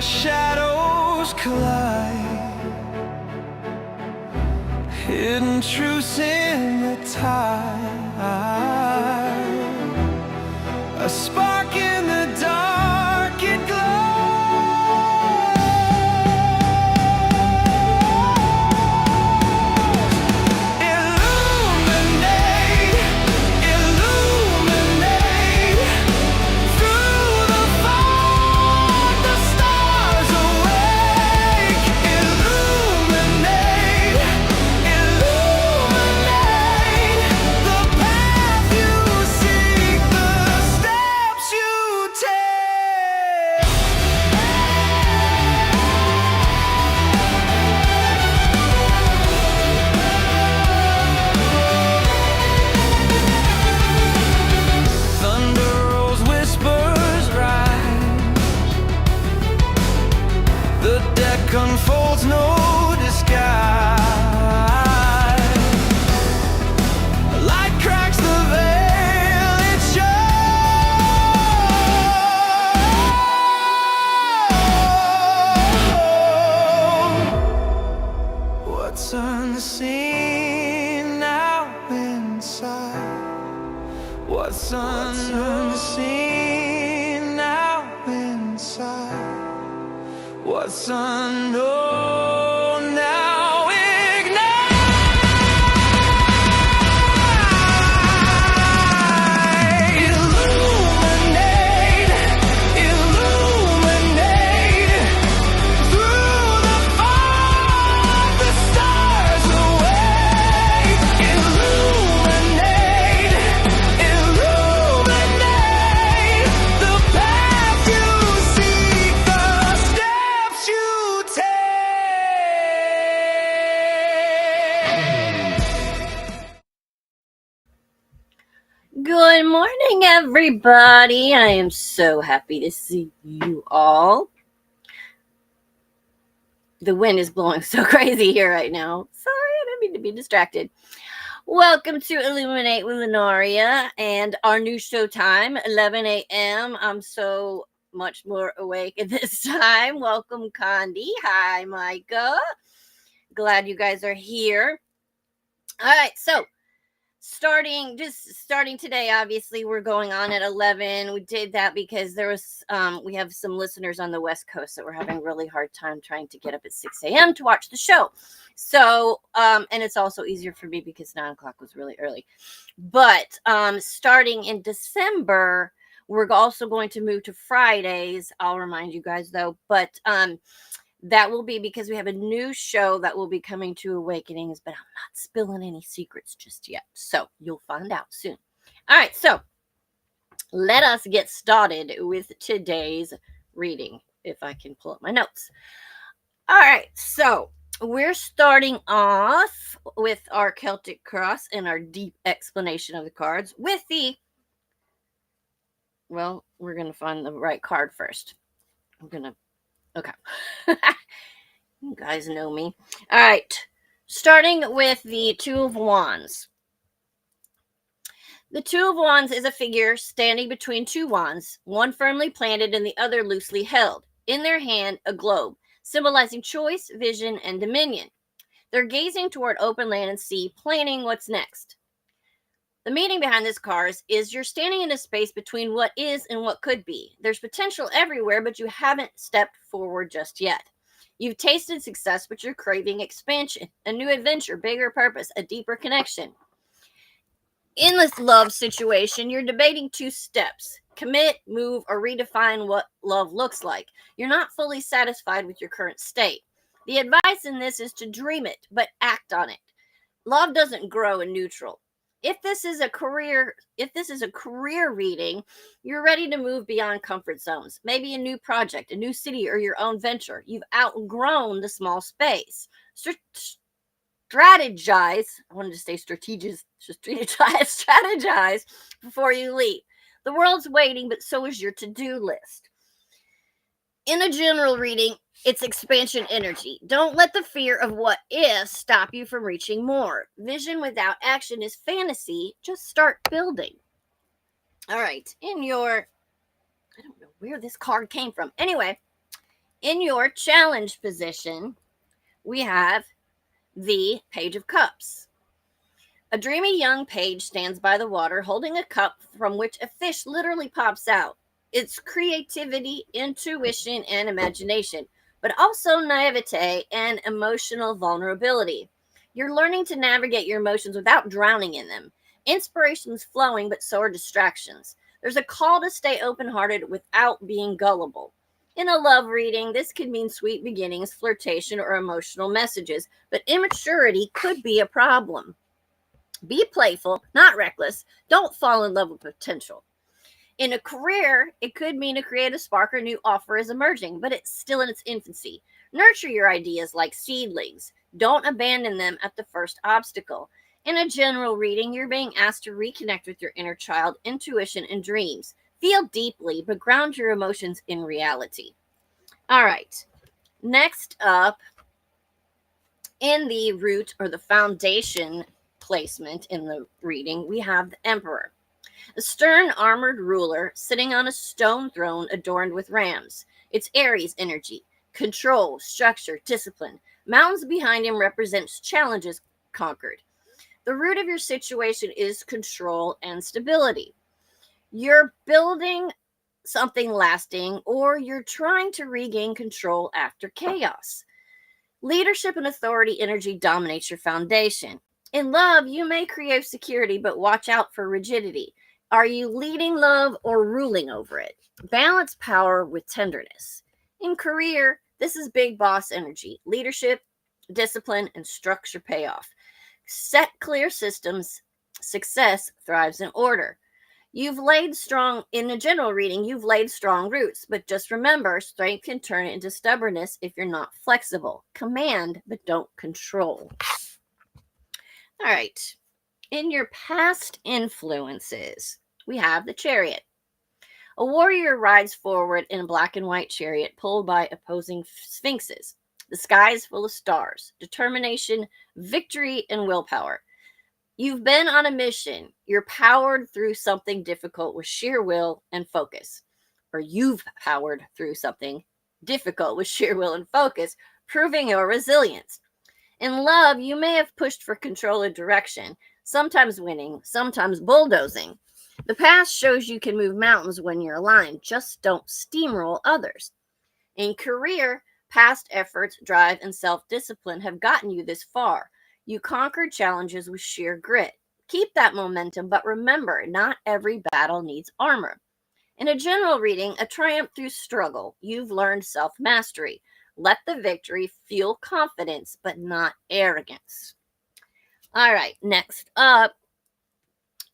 shadows collide, hidden truths in the tide. A spark in the dark, it glows. Illuminate, illuminate. Through the fog, the stars awake. Illuminate, illuminate. The path you seek, the steps you take. Thunder rolls, whispers rise. The deck unfolds, no disguise. Light cracks the veil, it shows. What's unseen now inside? What's unseen now inside? What's unknown now ignite. Illuminate, illuminate. Through the fog, the stars awake. Illuminate, illuminate. The path you seek, the steps you take. Good morning, everybody. I am so happy to see you all. The wind is blowing so crazy here right now. Sorry, I didn't mean to be distracted. Welcome to Illuminate with Lunaria and our new show time, 11 a.m. I'm so much more awake at this time. Welcome, Condi. Hi, Micah. Glad you guys are here. All right, so starting today, obviously we're going on at 11. We did that because there was we have some listeners on the West Coast that were having a really hard time trying to get up at 6 a.m. to watch the show. So and it's also easier for me because 9 o'clock was really early. But starting in December, we're also going to move to Fridays. I'll remind you guys though, but that will be because we have a new show that will be coming to Awakenings, but I'm not spilling any secrets just yet. So you'll find out soon. All right, so let us get started with today's reading, if I can pull up my notes. All right, so we're starting off with our Celtic Cross and our deep explanation of the cards with we're going to find the right card first. Okay. You guys know me. All right. Starting with the Two of Wands. The Two of Wands is a figure standing between two wands, one firmly planted and the other loosely held. In their hand, a globe, symbolizing choice, vision, and dominion. They're gazing toward open land and sea, planning what's next. The meaning behind this card is you're standing in a space between what is and what could be. There's potential everywhere, but you haven't stepped forward just yet. You've tasted success, but you're craving expansion, a new adventure, bigger purpose, a deeper connection. In this love situation, you're debating two steps: commit, move, or redefine what love looks like. You're not fully satisfied with your current state. The advice in this is to dream it, but act on it. Love doesn't grow in neutral. If this is a career reading, you're ready to move beyond comfort zones. Maybe a new project, a new city, or your own venture. You've outgrown the small space. Strategize. I wanted to say strategize before you leave. The world's waiting, but so is your to-do list. In a general reading, it's expansion energy. Don't let the fear of what is stop you from reaching more. Vision without action is fantasy. Just start building. All right. I don't know where this card came from. Anyway, In your challenge position, we have the Page of Cups. A dreamy young page stands by the water holding a cup from which a fish literally pops out. It's creativity, intuition, and imagination, but also naivete and emotional vulnerability. You're learning to navigate your emotions without drowning in them. Inspiration's flowing, but so are distractions. There's a call to stay open hearted without being gullible. In a love reading, this could mean sweet beginnings, flirtation, or emotional messages, but immaturity could be a problem. Be playful, not reckless. Don't fall in love with potential. In a career, it could mean a creative spark or new offer is emerging, but it's still in its infancy. Nurture your ideas like seedlings. Don't abandon them at the first obstacle. In a general reading, you're being asked to reconnect with your inner child, intuition, and dreams. Feel deeply, but ground your emotions in reality. All right. Next up, in the root or the foundation placement in the reading, we have the Emperor, a stern armored ruler sitting on a stone throne adorned with rams. It's Aries energy, control, structure, discipline. Mountains behind him represents challenges conquered. The root of your situation is control and stability. You're building something lasting, or you're trying to regain control after chaos. Leadership and authority energy dominates your foundation. In love, you may crave security, but watch out for rigidity. Are you leading love or ruling over it? Balance power with tenderness. In career, this is big boss energy. Leadership, discipline, and structure pay off. Set clear systems. Success thrives in order. You've laid strong, in a general reading, you've laid strong roots, but just remember, strength can turn into stubbornness if you're not flexible. Command, but don't control. All right. In your past influences, we have the Chariot. A warrior rides forward in a black and white chariot pulled by opposing sphinxes. The sky is full of stars, determination, victory, and willpower. You've been on a mission. You're powered through something difficult with sheer will and focus. Or you've powered through something difficult with sheer will and focus, proving your resilience. In love, you may have pushed for control and direction, sometimes winning, sometimes bulldozing. The past shows you can move mountains when you're aligned, just don't steamroll others. In career, past efforts, drive, and self-discipline have gotten you this far. You conquered challenges with sheer grit. Keep that momentum, but remember, not every battle needs armor. In a general reading, a triumph through struggle, you've learned self-mastery. Let the victory fuel confidence, but not arrogance. All right, next up,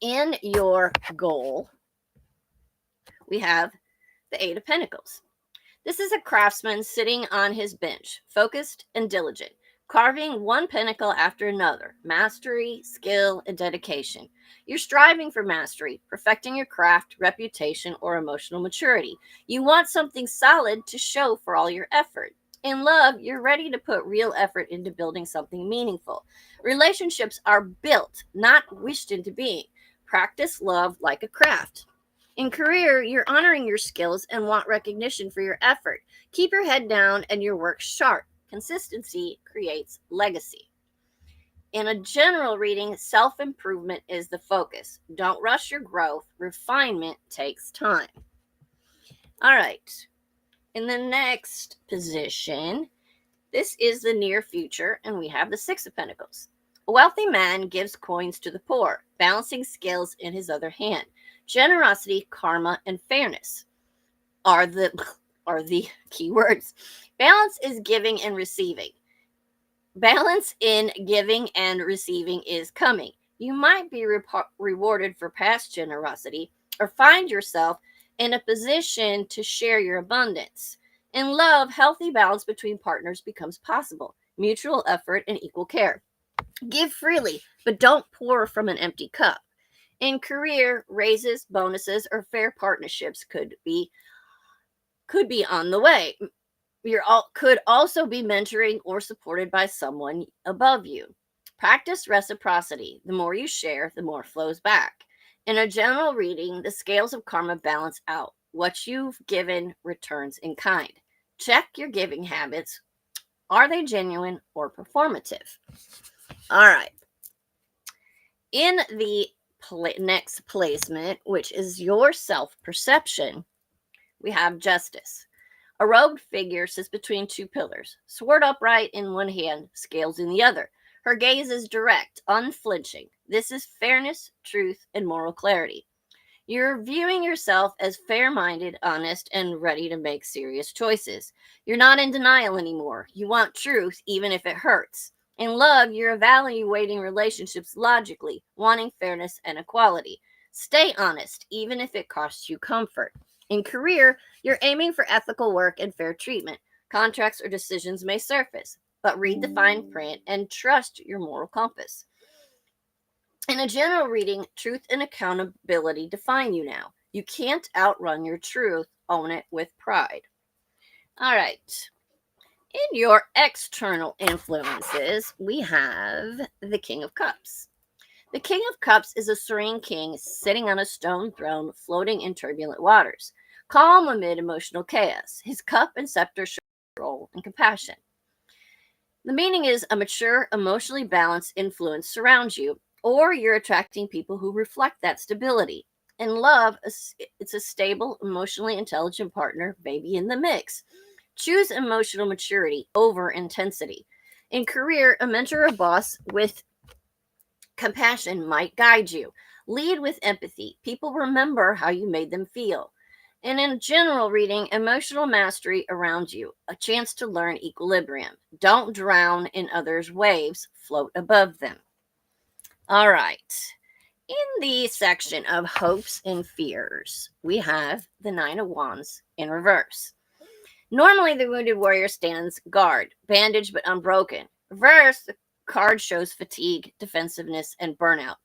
in your goal, we have the Eight of Pentacles. This is a craftsman sitting on his bench, focused and diligent, carving one pentacle after another. Mastery, skill, and dedication. You're striving for mastery, perfecting your craft, reputation, or emotional maturity. You want something solid to show for all your effort. In love, you're ready to put real effort into building something meaningful. Relationships are built, not wished into being. Practice love like a craft. In career, you're honoring your skills and want recognition for your effort. Keep your head down and your work sharp. Consistency creates legacy. In a general reading, self-improvement is the focus. Don't rush your growth. Refinement takes time. All right. In the next position, this is the near future, and we have the Six of Pentacles. A wealthy man gives coins to the poor, balancing scales in his other hand. Generosity, karma, and fairness are the key words. Balance is giving and receiving. Balance in giving and receiving is coming. You might be rewarded for past generosity or find yourself in a position to share your abundance. In love, healthy balance between partners becomes possible. Mutual effort and equal care. Give freely, but don't pour from an empty cup. In career, raises, bonuses, or fair partnerships could be on the way. Could also be mentoring or supported by someone above you. Practice reciprocity. The more you share, the more flows back. In a general reading, the scales of karma balance out. What you've given returns in kind. Check your giving habits. Are they genuine or performative? All right. In the next placement, which is your self perception, we have justice. A robed figure sits between two pillars, sword upright in one hand, scales in the other. Her gaze is direct, unflinching. This is fairness, truth, and moral clarity. You're viewing yourself as fair minded, honest, and ready to make serious choices. You're not in denial anymore. You want truth, even if it hurts. In love, you're evaluating relationships logically, wanting fairness and equality. Stay honest, even if it costs you comfort. In career, you're aiming for ethical work and fair treatment. Contracts or decisions may surface, but read the fine print and trust your moral compass. In a general reading, truth and accountability define you now. You can't outrun your truth, own it with pride. All right. In your external influences, we have the King of Cups. The King of Cups is a serene king sitting on a stone throne floating in turbulent waters, calm amid emotional chaos. His cup and scepter show control and compassion. The meaning is a mature, emotionally balanced influence surrounds you, or you're attracting people who reflect that stability. In love, it's a stable, emotionally intelligent partner, maybe in the mix. Choose emotional maturity over intensity. In career, a mentor or boss with compassion might guide you. Lead with empathy. People remember how you made them feel. And in general reading, emotional mastery around you, a chance to learn equilibrium. Don't drown in others' waves, float above them. All right. In the section of hopes and fears, we have the Nine of Wands in reverse. Normally, the wounded warrior stands guard, bandaged but unbroken. Reverse, the card shows fatigue, defensiveness, and burnout.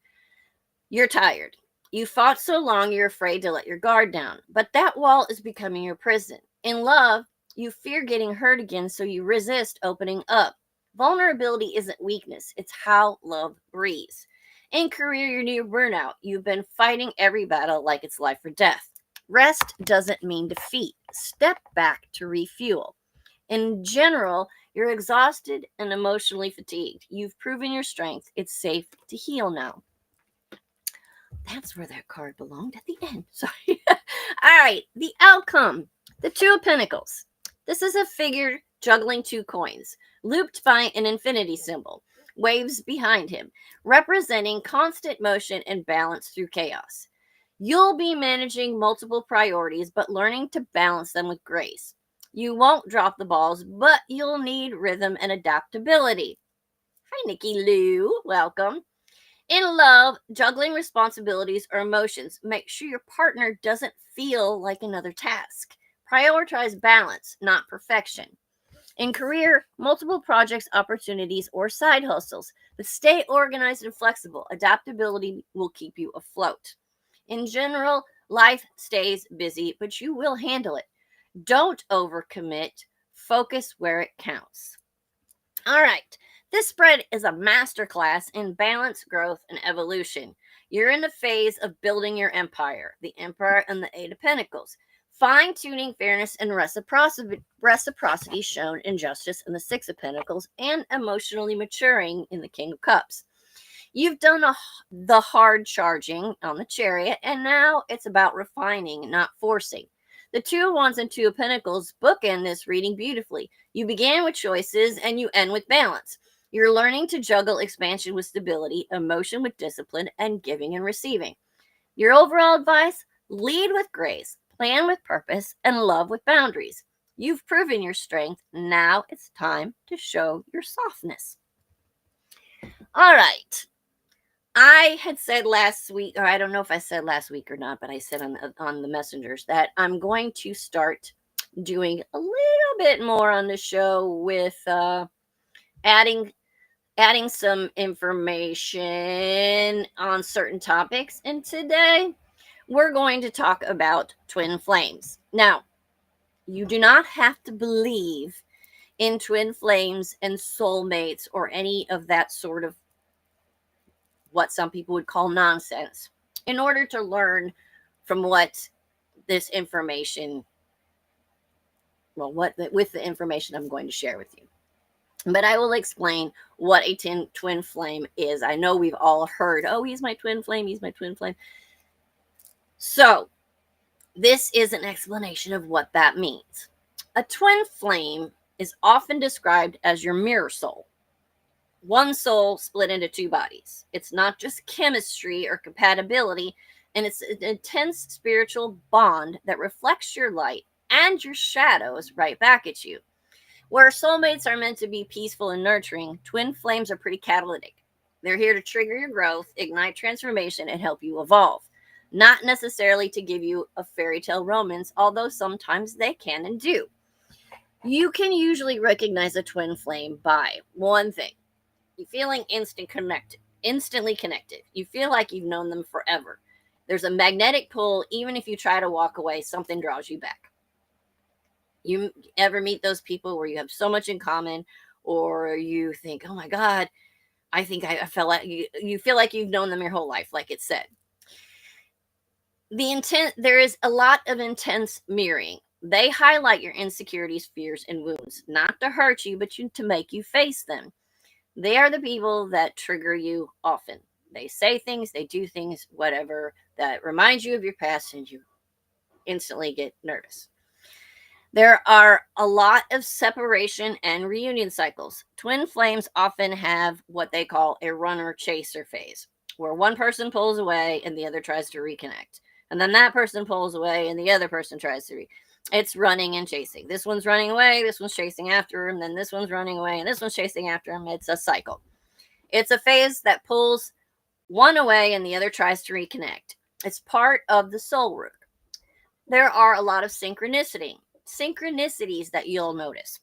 You're tired. You fought so long you're afraid to let your guard down, but that wall is becoming your prison. In love, you fear getting hurt again, so you resist opening up. Vulnerability isn't weakness, it's how love breathes. In career, you're near burnout. You've been fighting every battle like it's life or death. Rest doesn't mean defeat. Step back to refuel. In general, you're exhausted and emotionally fatigued. You've proven your strength. It's safe to heal now. That's where that card belonged at the end. Sorry. All right. The outcome. The Two of Pentacles. This is a figure juggling two coins, looped by an infinity symbol, waves behind him, representing constant motion and balance through chaos. You'll be managing multiple priorities, but learning to balance them with grace. You won't drop the balls, but you'll need rhythm and adaptability. Hi, Nikki Lou. Welcome. In love, juggling responsibilities or emotions, make sure your partner doesn't feel like another task. Prioritize balance, not perfection. In career, multiple projects, opportunities, or side hustles, but stay organized and flexible. Adaptability will keep you afloat. In general, life stays busy, but you will handle it. Don't overcommit. Focus where it counts. All right. This spread is a masterclass in balance, growth, and evolution. You're in the phase of building your empire, the Emperor and the Eight of Pentacles. Fine tuning fairness and reciprocity shown in Justice and the Six of Pentacles, and emotionally maturing in the King of Cups. You've done the hard charging on the Chariot, and now it's about refining, not forcing. The Two of Wands and Two of Pentacles bookend this reading beautifully. You began with choices and you end with balance. You're learning to juggle expansion with stability, emotion with discipline, and giving and receiving. Your overall advice: lead with grace, plan with purpose, and love with boundaries. You've proven your strength. Now it's time to show your softness. All right. I had said last week, or I don't know if I said last week or not, but I said on the messengers that I'm going to start doing a little bit more on the show with adding some information on certain topics. And today we're going to talk about twin flames. Now, you do not have to believe in twin flames and soulmates or any of that sort of what some people would call nonsense in order to learn from what this information well, with the information I'm going to share with you. But I will explain what a twin flame is. I know we've all heard, oh, he's my twin flame, he's my twin flame. So, this is an explanation of what that means. A twin flame is often described as your mirror soul. One soul split into two bodies. It's not just chemistry or compatibility, and it's an intense spiritual bond that reflects your light and your shadows right back at you. Where soulmates are meant to be peaceful and nurturing, twin flames are pretty catalytic. They're here to trigger your growth, ignite transformation, and help you evolve. Not necessarily to give you a fairy tale romance, although sometimes they can and do. You can usually recognize a twin flame by one thing: you feeling instantly connected. You feel like you've known them forever. There's a magnetic pull. Even if you try to walk away, something draws you back. You ever meet those people where you have so much in common, or you think, oh my God, I think I felt like you feel like you've known them your whole life, like it said. There is a lot of intense mirroring. They highlight your insecurities, fears, and wounds, not to hurt you, but to make you face them. They are the people that trigger you often. They say things, they do things, whatever, that reminds you of your past, and you instantly get nervous. There are a lot of separation and reunion cycles. Twin flames often have what they call a runner chaser phase, where one person pulls away and the other tries to reconnect. And then that person pulls away and the other person tries to It's running and chasing. This one's running away, this one's chasing after him, then this one's running away, and this one's chasing after him. It's a cycle. It's a phase that pulls one away and the other tries to reconnect. It's part of the soul work. There are a lot of synchronicities that you'll notice.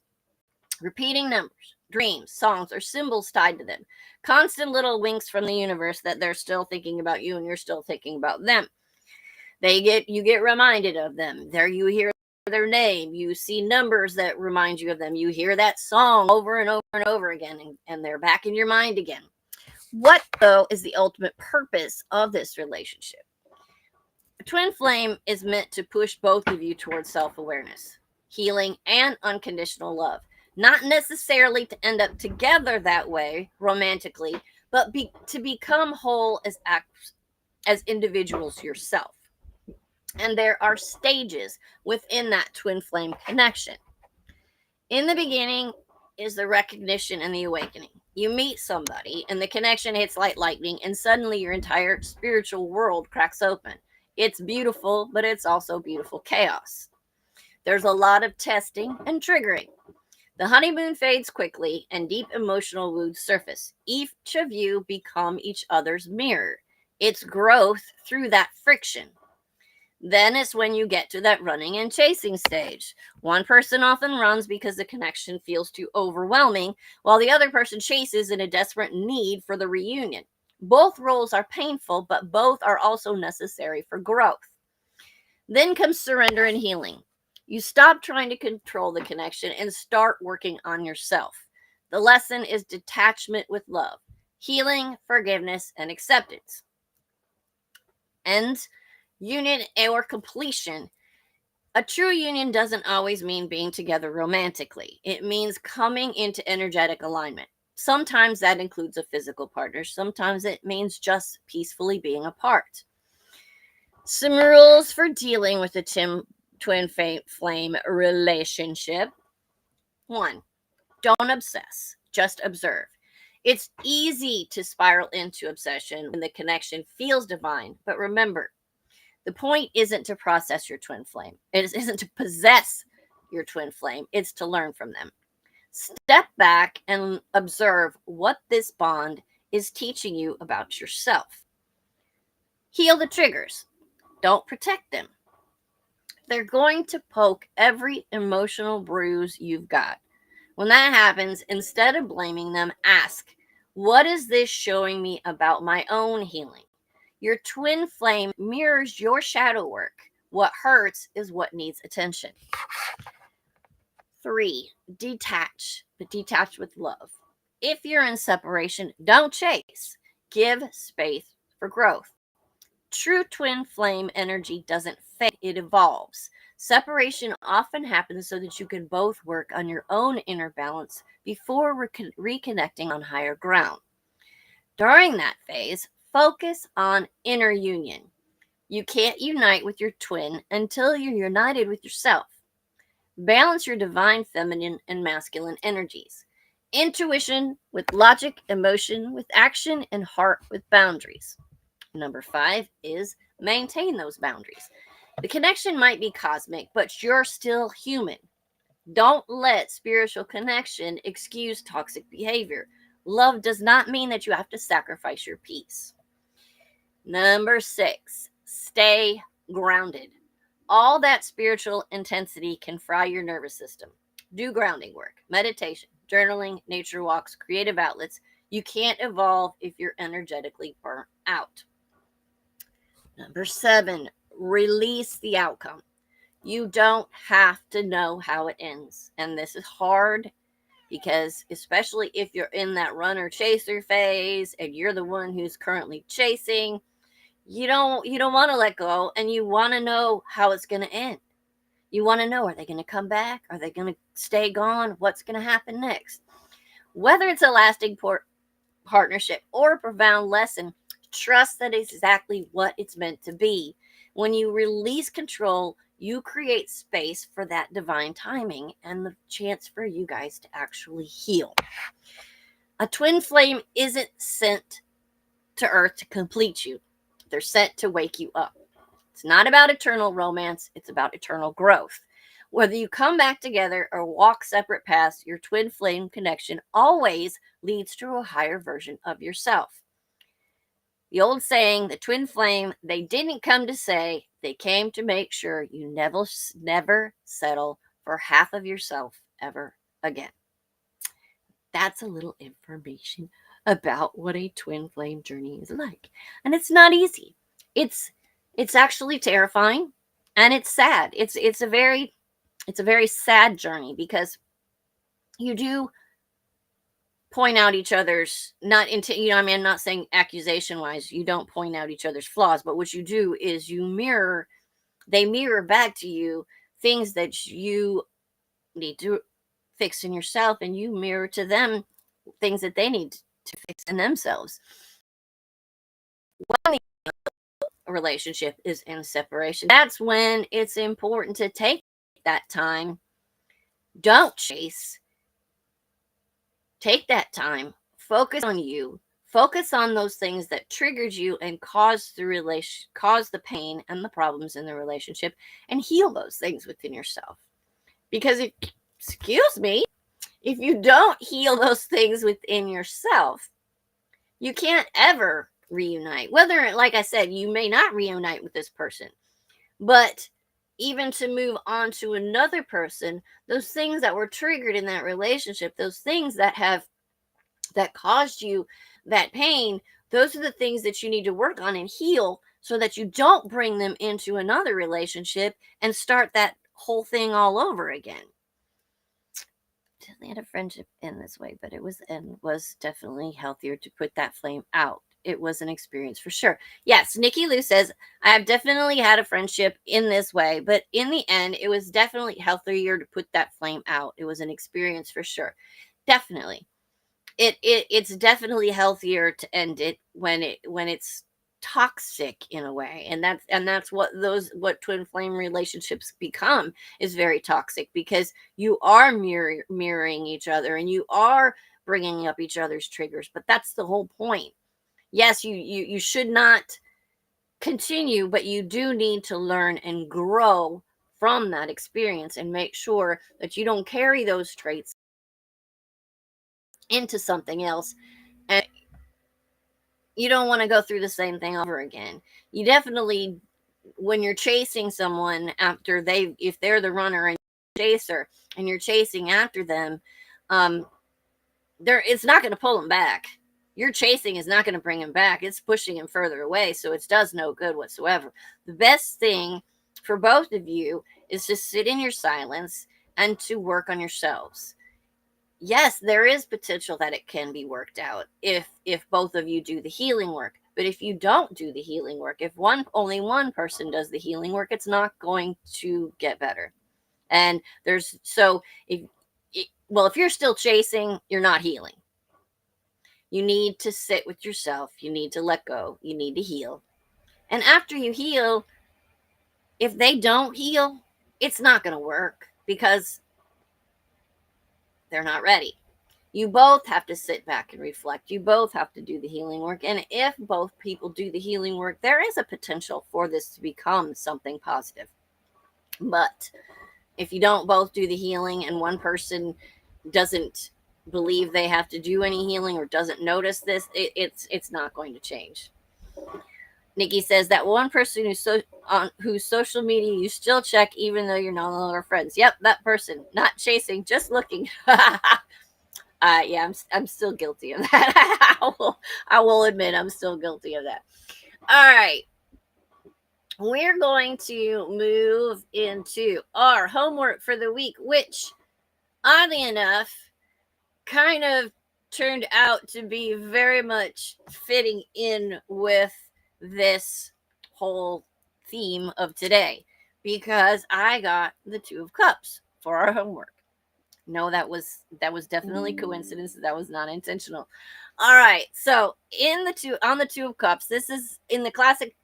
Repeating numbers, dreams, songs, or symbols tied to them. Constant little winks from the universe that they're still thinking about you and you're still thinking about them. You get reminded of them. There you hear their name. You see numbers that remind you of them. You hear that song over and over and over again, and they're back in your mind again. What, though, is the ultimate purpose of this relationship? A twin flame is meant to push both of you towards self-awareness, healing, and unconditional love. Not necessarily to end up together that way romantically, but to become whole as individuals yourself. And there are stages within that twin flame connection. In the beginning is the recognition and the awakening. You meet somebody and the connection hits like lightning, and suddenly your entire spiritual world cracks open. It's beautiful, but it's also beautiful chaos. There's a lot of testing and triggering. The honeymoon fades quickly and deep emotional wounds surface. Each of you become each other's mirror. It's growth through that friction. Then it's when you get to that running and chasing stage. One person often runs because the connection feels too overwhelming, while the other person chases in a desperate need for the reunion. Both roles are painful, but both are also necessary for growth. Then comes surrender and healing. You stop trying to control the connection and start working on yourself. The lesson is detachment with love, healing, forgiveness, and acceptance. And union or completion. A true union doesn't always mean being together romantically. It means coming into energetic alignment. Sometimes that includes a physical partner. Sometimes it means just peacefully being apart. Some rules for dealing with a twin flame relationship. 1. Don't obsess. Just observe. It's easy to spiral into obsession when the connection feels divine. But remember, the point isn't to process your twin flame. It isn't to possess your twin flame. It's to learn from them. Step back and observe what this bond is teaching you about yourself. Heal the triggers. Don't protect them. They're going to poke every emotional bruise you've got. When that happens, instead of blaming them, ask, what is this showing me about my own healing? Your twin flame mirrors your shadow work. What hurts is what needs attention. 3. Detach, but detach with love. If you're in separation, don't chase. Give space for growth. True twin flame energy doesn't fade, it evolves. Separation often happens so that you can both work on your own inner balance before reconnecting on higher ground. During that phase, focus on inner union. You can't unite with your twin until you're united with yourself. Balance your divine feminine and masculine energies. Intuition with logic, emotion with action, and heart with boundaries. Number 5 is maintain those boundaries. The connection might be cosmic, but you're still human. Don't let spiritual connection excuse toxic behavior. Love does not mean that you have to sacrifice your peace. Number 6, stay grounded. All that spiritual intensity can fry your nervous system. Do grounding work, meditation, journaling, nature walks, creative outlets. You can't evolve if you're energetically burnt out. Number 7, release the outcome. You don't have to know how it ends. And this is hard because, especially if you're in that runner chaser phase and you're the one who's currently chasing, you don't want to let go, and you want to know how it's going to end. You want to know, are they going to come back? Are they going to stay gone? What's going to happen next? Whether it's a lasting partnership or a profound lesson, trust that it's exactly what it's meant to be. When you release control, you create space for that divine timing and the chance for you guys to actually heal. A twin flame isn't sent to earth to complete you. They're sent to wake you up. It's not about eternal romance, it's about eternal growth. Whether you come back together or walk separate paths, your twin flame connection always leads to a higher version of yourself. The old saying, the twin flame, they didn't come to say, they came to make sure you never settle for half of yourself ever again. That's a little information about what a twin flame journey is like. And it's not easy. It's actually terrifying, and it's sad. It's a very sad journey because you do point out each other's, not into, I mean, I'm not saying accusation wise, you don't point out each other's flaws, but what you do is they mirror back to you things that you need to fix in yourself, and you mirror to them things that they need to fix in themselves. When the relationship is in separation, that's when it's important to take that time. Don't chase. Take that time. Focus on you. Focus on those things that triggered you and caused the pain and the problems in the relationship, and heal those things within yourself. Because excuse me, if you don't heal those things within yourself, you can't ever reunite. Whether, like I said, you may not reunite with this person, but even to move on to another person, those things that were triggered in that relationship, those things that caused you that pain, those are the things that you need to work on and heal so that you don't bring them into another relationship and start that whole thing all over again. They had a friendship in this way, but it was definitely healthier to put that flame out. It was an experience for sure. Yes, Nikki Lou says, I have definitely had a friendship in this way, but in the end, it was definitely healthier to put that flame out. It was an experience for sure. Definitely. It's definitely healthier to end it when it's toxic in a way, and that's what twin flame relationships become, is very toxic, because you are mirroring each other and you are bringing up each other's triggers. But that's the whole point. Yes, you should not continue, but you do need to learn and grow from that experience and make sure that you don't carry those traits into something else, and you don't want to go through the same thing over again. You definitely, when you're chasing someone after if they're the runner and chaser and you're chasing after them, it's not going to pull them back. Your chasing is not going to bring him back. It's pushing him further away, so it does no good whatsoever. The best thing for both of you is to sit in your silence and to work on yourselves. Yes, there is potential that it can be worked out if both of you do the healing work. But if you don't do the healing work, if only one person does the healing work, it's not going to get better. And there's so if well, if you're still chasing, you're not healing. You need to sit with yourself. You need to let go. You need to heal. And after you heal, if they don't heal, it's not going to work because they're not ready. You both have to sit back and reflect. You both have to do the healing work. And if both people do the healing work, there is a potential for this to become something positive. But if you don't both do the healing and one person doesn't believe they have to do any healing or doesn't notice this, it's not going to change. Nikki says that one person whose social media you still check even though you're no longer friends. Yep, that person. Not chasing, just looking. Yeah, I'm still guilty of that. I will admit I'm still guilty of that. All right. We're going to move into our homework for the week, which, oddly enough, kind of turned out to be very much fitting in with this whole theme of today, because I got the Two of Cups for our homework. No, that was definitely coincidence. That was not intentional. All right, so on the Two of Cups, this is in the classic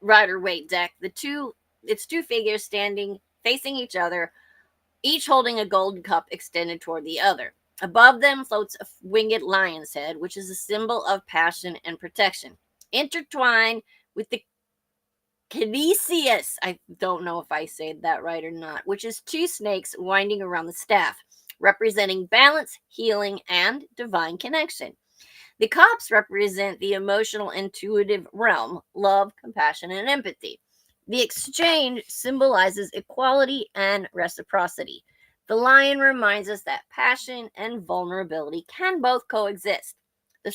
Rider-Waite deck. It's two figures standing facing each other, each holding a golden cup extended toward the other. Above them floats a winged lion's head, which is a symbol of passion and protection. Intertwined with the Canisius, I don't know if I said that right or not, which is two snakes winding around the staff, representing balance, healing, and divine connection. The cups represent the emotional, intuitive realm, love, compassion, and empathy. The exchange symbolizes equality and reciprocity. The lion reminds us that passion and vulnerability can both coexist. The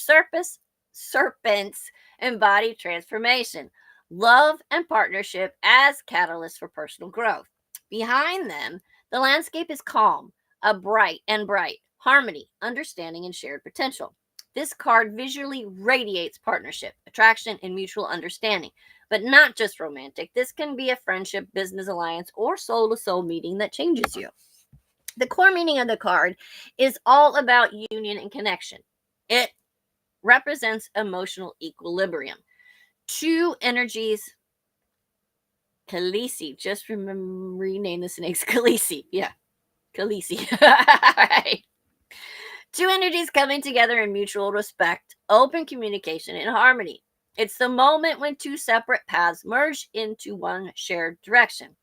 serpents embody transformation, love, and partnership as catalysts for personal growth. Behind them, the landscape is calm, bright, harmony, understanding, and shared potential. This card visually radiates partnership, attraction, and mutual understanding, but not just romantic. This can be a friendship, business alliance, or soul to soul meeting that changes you. The core meaning of the card is all about union and connection. It represents emotional equilibrium. Two energies, Khaleesi, just rename the snakes Khaleesi. Yeah, Khaleesi. Right. Two energies coming together in mutual respect, open communication, and harmony. It's the moment when two separate paths merge into one shared direction.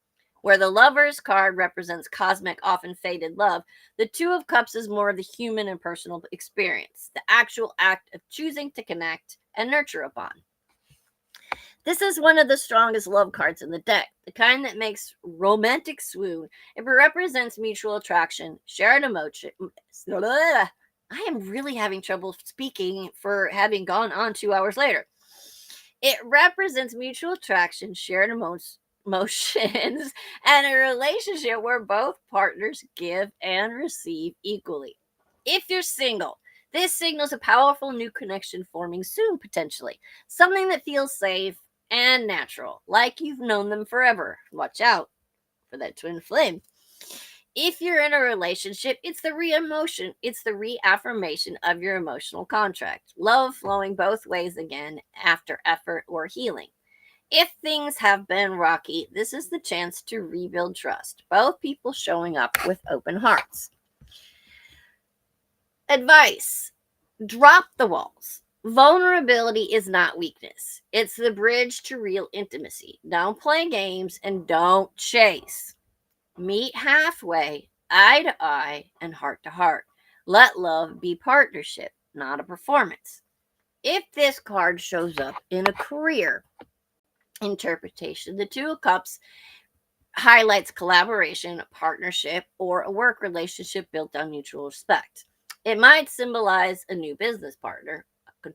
Where the Lover's card represents cosmic, often faded love, the Two of Cups is more of the human and personal experience, the actual act of choosing to connect and nurture a bond. This is one of the strongest love cards in the deck, the kind that makes romantic swoon. It represents mutual attraction, shared emotion. I am really having trouble speaking for having gone on 2 hours later. It represents mutual attraction, shared emotions, and a relationship where both partners give and receive equally. If you're single, this signals a powerful new connection forming soon, potentially. Something that feels safe and natural, like you've known them forever. Watch out for that twin flame. If you're in a relationship, it's the reaffirmation of your emotional contract. Love flowing both ways again after effort or healing. If things have been rocky, this is the chance to rebuild trust. Both people showing up with open hearts. Advice: drop the walls. Vulnerability is not weakness. It's the bridge to real intimacy. Don't play games and don't chase. Meet halfway, eye to eye, and heart to heart. Let love be partnership, not a performance. If this card shows up in a career interpretation, the Two of Cups highlights collaboration, partnership, or a work relationship built on mutual respect. It might symbolize a new business partner, a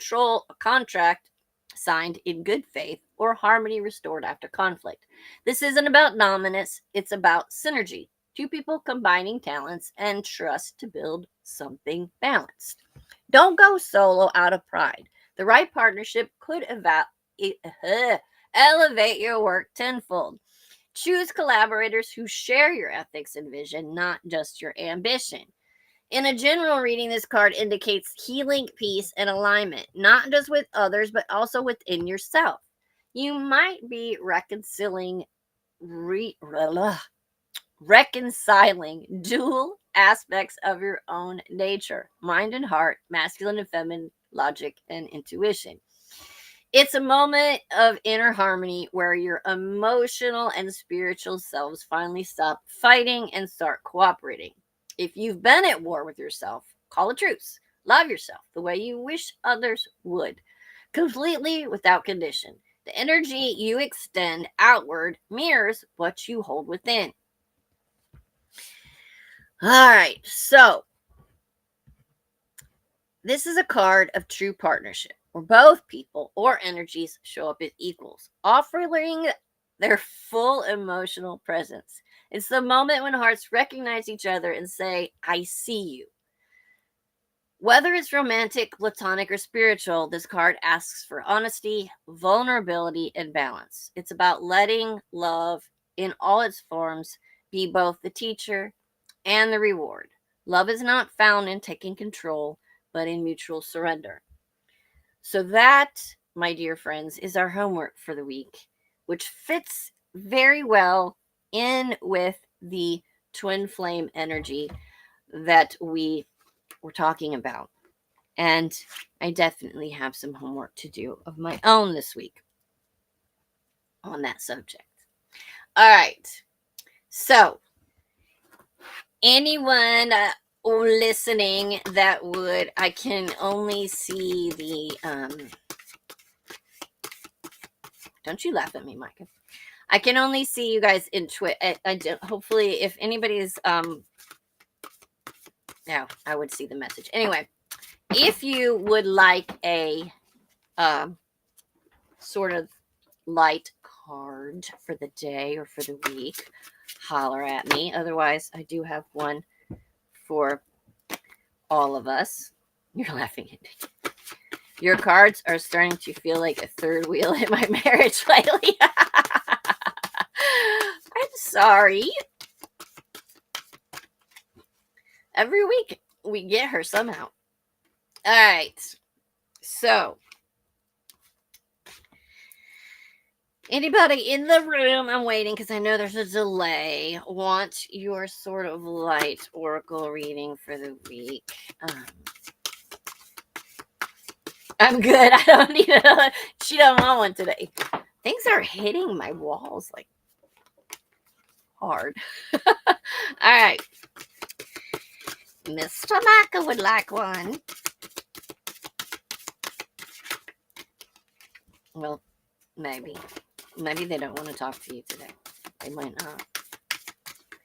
contract signed in good faith, or harmony restored after conflict. This isn't about dominance, it's about synergy. Two people combining talents and trust to build something balanced. Don't go solo out of pride. The right partnership could elevate your work tenfold. Choose collaborators who share your ethics and vision, not just your ambition. In a general reading, this card indicates healing, peace, and alignment, not just with others, but also within yourself. You might be reconciling dual aspects of your own nature, mind and heart, masculine and feminine, logic and intuition. It's a moment of inner harmony where your emotional and spiritual selves finally stop fighting and start cooperating. If you've been at war with yourself, call a truce. Love yourself the way you wish others would, completely without condition. The energy you extend outward mirrors what you hold within. All right, so this is a card of true partnership, where both people or energies show up as equals, offering their full emotional presence. It's the moment when hearts recognize each other and say, I see you. Whether it's romantic, platonic, or spiritual, this card asks for honesty, vulnerability, and balance. It's about letting love, in all its forms, be both the teacher and the reward. Love is not found in taking control, but in mutual surrender. So, that, my dear friends, is our homework for the week, which fits very well in with the twin flame energy that we were talking about. And I definitely have some homework to do of my own this week on that subject. All right. So, anyone listening that would, I can only see the, don't you laugh at me, Micah. I can only see you guys in Twitch. Hopefully, if anybody's, no, I would see the message. Anyway, if you would like a sort of light card for the day or for the week, holler at me. Otherwise, I do have one for all of us. You're laughing at me. Your cards are starting to feel like a third wheel in my marriage lately. I'm sorry. Every week we get her somehow. All right. So, anybody in the room, I'm waiting because I know there's a delay, want your sort of light oracle reading for the week? I'm good. I don't need it. She don't want one today. Things are hitting my walls like hard. All right. Mr. Maka would like one. Well, maybe. Maybe they don't want to talk to you today. They might not.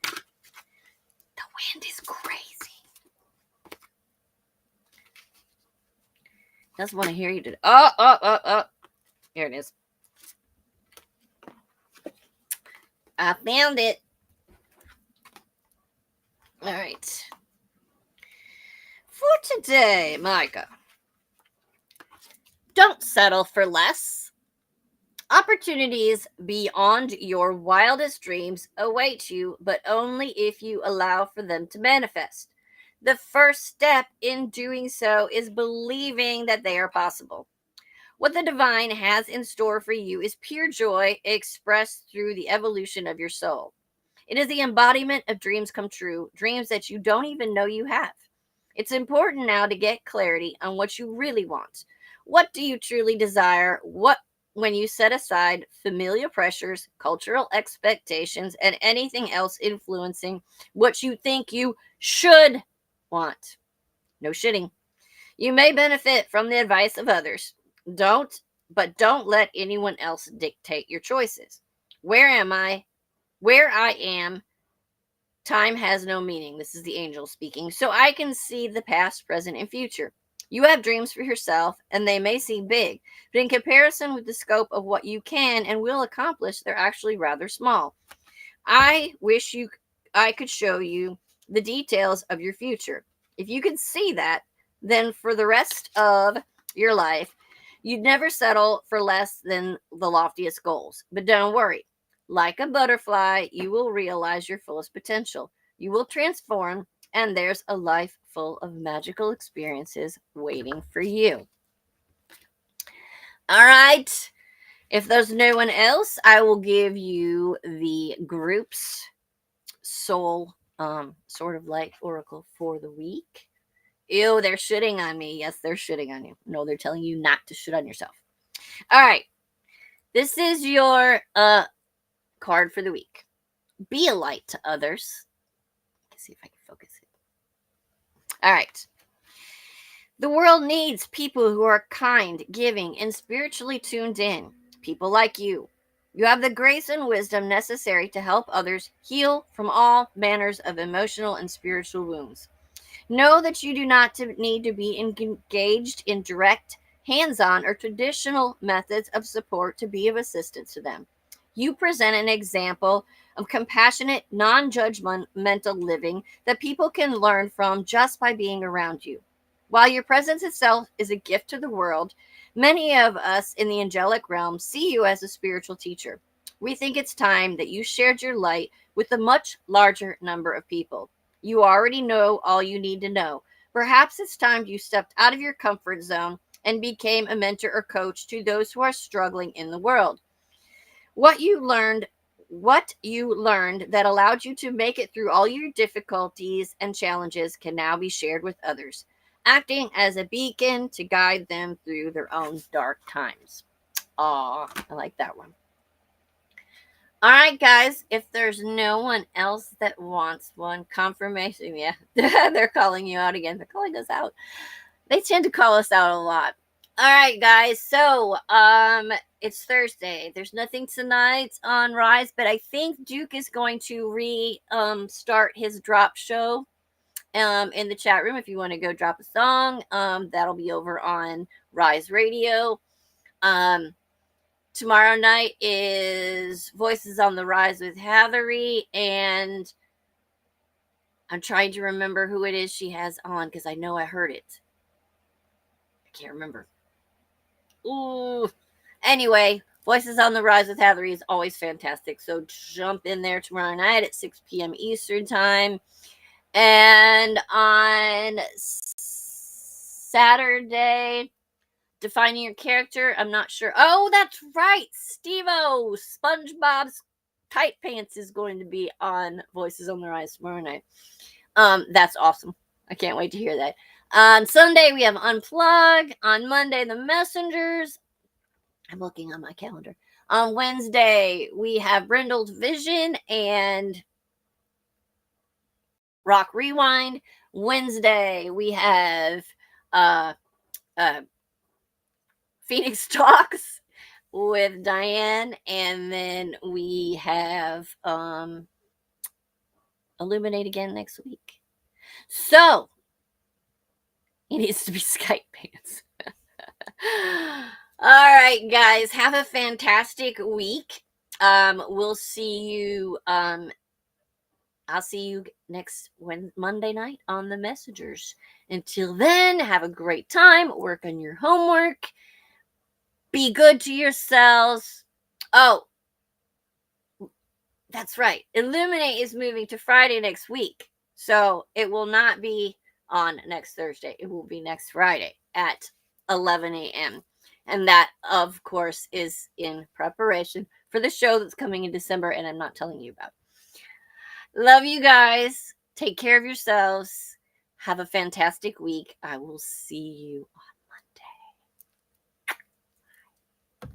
The wind is crazy. Doesn't want to hear you today. Oh. Here it is. I found it. All right. For today, Micah, don't settle for less. Opportunities beyond your wildest dreams await you, but only if you allow for them to manifest. The first step in doing so is believing that they are possible. What the divine has in store for you is pure joy expressed through the evolution of your soul. It is the embodiment of dreams come true, dreams that you don't even know you have. It's important now to get clarity on what you really want. What do you truly desire? When you set aside familiar pressures, cultural expectations, and anything else influencing what you think you should want. No shitting. You may benefit from the advice of others. Don't let anyone else dictate your choices. Where I am, time has no meaning. This is the angel speaking. So I can see the past, present, and future. You have dreams for yourself, and they may seem big, but in comparison with the scope of what you can and will accomplish, they're actually rather small. I wish I could show you the details of your future. If you can see that, then for the rest of your life, You'd never settle for less than the loftiest goals. But don't worry. Like a butterfly, you will realize your fullest potential. You will transform, and there's a life full of magical experiences waiting for you. All right. If there's no one else, I will give you the group's soul sort of like oracle for the week. Ew, they're shitting on me. Yes, they're shitting on you. No, they're telling you not to shit on yourself. All right. This is your card for the week. Be a light to others. Let's see if I can focus it. All right. The world needs people who are kind, giving, and spiritually tuned in. People like you. You have the grace and wisdom necessary to help others heal from all manners of emotional and spiritual wounds. Know that you do not need to be engaged in direct, hands-on, or traditional methods of support to be of assistance to them. You present an example of compassionate, non-judgmental living that people can learn from just by being around you. While your presence itself is a gift to the world, many of us in the angelic realm see you as a spiritual teacher. We think it's time that you shared your light with a much larger number of people. You already know all you need to know. Perhaps it's time you stepped out of your comfort zone and became a mentor or coach to those who are struggling in the world. What you learned that allowed you to make it through all your difficulties and challenges can now be shared with others, acting as a beacon to guide them through their own dark times. Aw, I like that one. All right, guys, if there's no one else that wants one, confirmation, yeah, they're calling you out again. They're calling us out. They tend to call us out a lot. All right, guys, so it's Thursday. There's nothing tonight on Rise, but I think Duke is going to start his drop show in the chat room. If you want to go drop a song, that'll be over on Rise Radio. Tomorrow night is Voices on the Rise with Hathery, and I'm trying to remember who it is she has on because I know I heard it. I can't remember. Ooh. Anyway, Voices on the Rise with Hathery is always fantastic, so jump in there tomorrow night at 6 p.m. Eastern Time. And on Saturday, Defining Your Character, I'm not sure. Oh, that's right. Steve-O, SpongeBob's Tight Pants is going to be on Voices on the Rise tomorrow night. That's awesome. I can't wait to hear that. On Sunday, we have Unplug. On Monday, The Messengers. I'm looking on my calendar. On Wednesday, we have Brindled Vision and Rock Rewind. Wednesday, we have Phoenix Talks with Diane, and then we have Illuminate again next week. So it needs to be Skype pants. All right, guys, have a fantastic week. We'll see you. I'll see you next Monday night on the Messengers. Until then, have a great time. Work on your homework. Be good to yourselves. Oh, that's right. Illuminate is moving to Friday next week. So it will not be on next Thursday. It will be next Friday at 11 a.m. And that, of course, is in preparation for the show that's coming in December and I'm not telling you about. Love you guys. Take care of yourselves. Have a fantastic week. I will see you on Monday.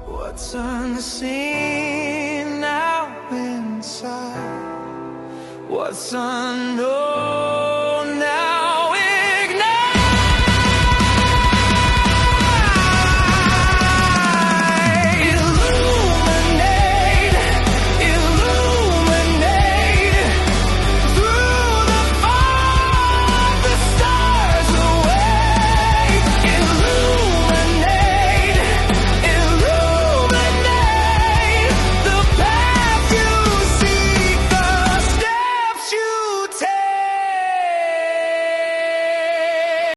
What's unseen now inside? What's unknown?